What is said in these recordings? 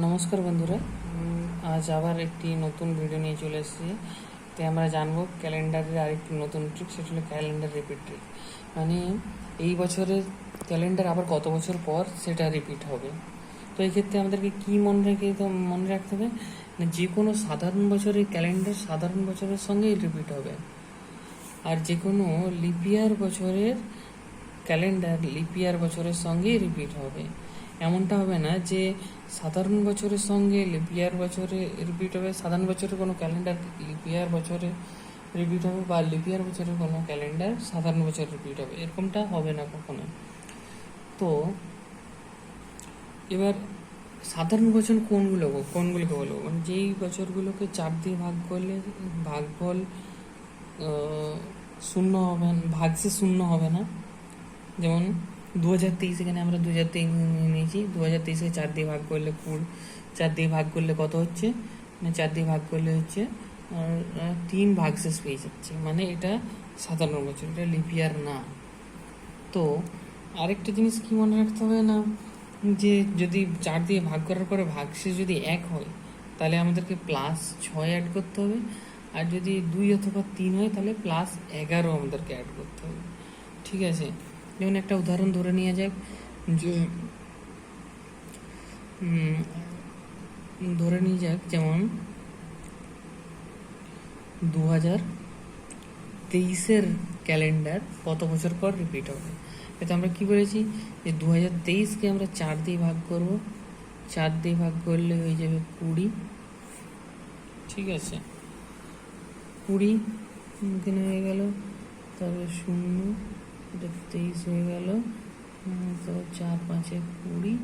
নমস্কার বন্ধুরা, আজ আবার একটি নতুন ভিডিও নিয়ে চলে এসেছি। তো আমরা জানবো ক্যালেন্ডারের আরেকটি নতুন ট্রিক, সেটা হলো ক্যালেন্ডার রিপিট ট্রিক। মানে এই বছরের ক্যালেন্ডার আবার কত বছর পর সেটা রিপিট হবে। তো এই ক্ষেত্রে আমাদেরকে কী মনে রাখতে হবে না, যে কোনো সাধারণ বছরের ক্যালেন্ডার সাধারণ বছরের সঙ্গেই রিপিট হবে, আর যে কোনো লিপিয়ার বছরের ক্যালেন্ডার লিপিয়ার বছরের সঙ্গেই রিপিট হবে। এমনটা হবে না যে সাধারণ বছরের সঙ্গে লিপিয়ার বছরে রিপিট হবে, সাধারণ বছরের কোনো ক্যালেন্ডার লিপিয়ার বছরে রিপিট হবে, বা লিপিয়ার বছরের কোনো ক্যালেন্ডার সাধারণ বছরে রিপিট হবে, এরকমটা হবে না কখনো। তো এবার সাধারণ বছর কোনগুলোকে বলবো, মানে যেই বছরগুলোকে 4 দিয়ে ভাগ করলে ভাগফল শূন্য হবে না, ভাগশেষ শূন্য হবে না। যেমন 2023, এখানে আমরা 2023 নিয়েছি। 2023কে 4 দিয়ে ভাগ করলে 4 দিয়ে ভাগ করলে কত হচ্ছে, মানে 4 দিয়ে ভাগ করলে হচ্ছে 3 ভাগশেষ পেয়ে যাচ্ছে, মানে এটা সাধারণ বছর, এটা লিপিয়ার না। তো আরেকটা জিনিস কি মনে রাখতে হবে না, যে যদি 4 দিয়ে ভাগ করার পরে ভাগশেষ যদি 1 হয়, তাহলে আমাদেরকে +6 অ্যাড করতে হবে, আর যদি 2 অথবা 3 হয় তাহলে +11 আমাদেরকে অ্যাড করতে হবে। ঠিক আছে, যেমন একটা উদাহরণ ধরে নিয়ে যাক, যে ধরে নিয়ে যাক যেমন 2023-এর ক্যালেন্ডার কত বছর পর রিপিট হবে। এটা আমরা কি বলেছি, যে 2023-কে আমরা 4 দিয়ে ভাগ করব, 4 দিয়ে ভাগ করলে হয়ে যাবে 20। ঠিক আছে, 20 এখানে হয়ে গেল, তারপরে 0, এটা 23 হয়ে গেল, তো 4 5 20,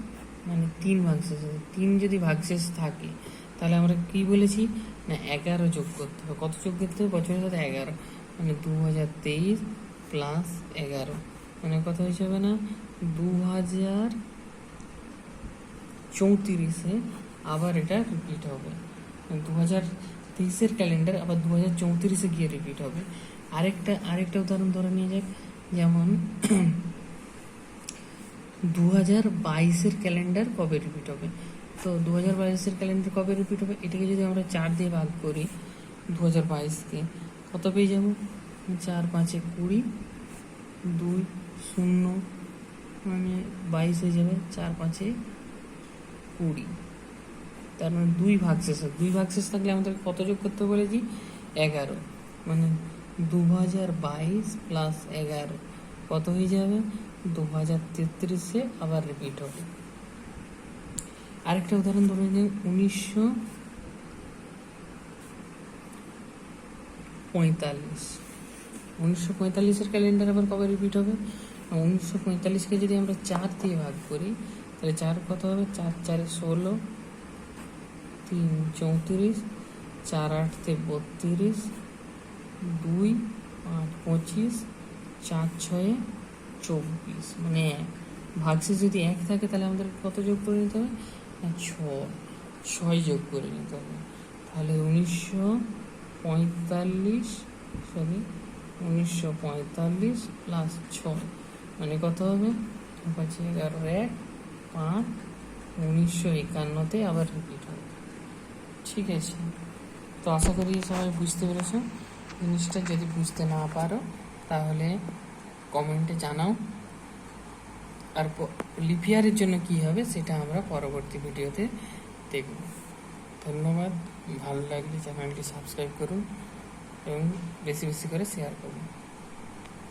মানে 3 ভাগশেষ আছে। 3 যদি ভাগশেষ থাকে তাহলে আমরা কি বলেছি না, 11 যোগ করতে হবে। কত যোগ করতে হবে বছরের সাথে? 11, মানে 2023 + 11, মানে কত হয়ে যাবে না, 2034-এ আবার এটা রিপিট হবে। 2023-এর ক্যালেন্ডার আবার 2034-এ গিয়ে রিপিট হবে। আরেকটা উদাহরণ ধরে নিয়ে যাক, যেমন 2022-এর ক্যালেন্ডার কবে রিপিট হবে। তো 2022-এর ক্যালেন্ডার কবে রিপিট হবে, এটাকে যদি আমরা 4 দিয়ে ভাগ করি 2022-কে, কত পেয়ে যাব, 4 5 20, 2 0, মানে 22 হয়ে যাবে, 4 5 20, তার মানে 2 ভাগশেষ থাকলে আমাদের কত যোগ করতে বলেছি, 11, মানে 2022 + 11 কত হয়ে যাবে, 2033-এ আবার রিপিট হবে। আরেকটা উদাহরণ ধরে নিন, 1945-এর ক্যালেন্ডার আবার কবে রিপিট হবে। 1945-কে যদি আমরা 4 দিয়ে ভাগ করি তাহলে 4 কত হবে, 4 4 16, 3 34, 4 8 32, 2 8 25, 4 6 24, মানে 1 ভাগশেষ যদি 1 থাকে তাহলে আমাদের কত যোগ করে নিতে হবে, 6 যোগ করে নিতে হবে। তাহলে 1945 + 6, মানে কত হবে, 5 11 1 5, 1951-তে আবার রিপিট হবে। ঠিক আছে, তো আশা করি সবাই বুঝতে পেরেছো জিনিসটা। যদি বুঝতে না পারো তাহলে কমেন্টে জানাও, আর লিপিয়ারের জন্য কি হবে সেটা আমরা পরবর্তী ভিডিওতে দেখব। ধন্যবাদ, ভালো লাগলে চ্যানেলটি সাবস্ক্রাইব করুন এবং বেশি বেশি করে শেয়ার করুন।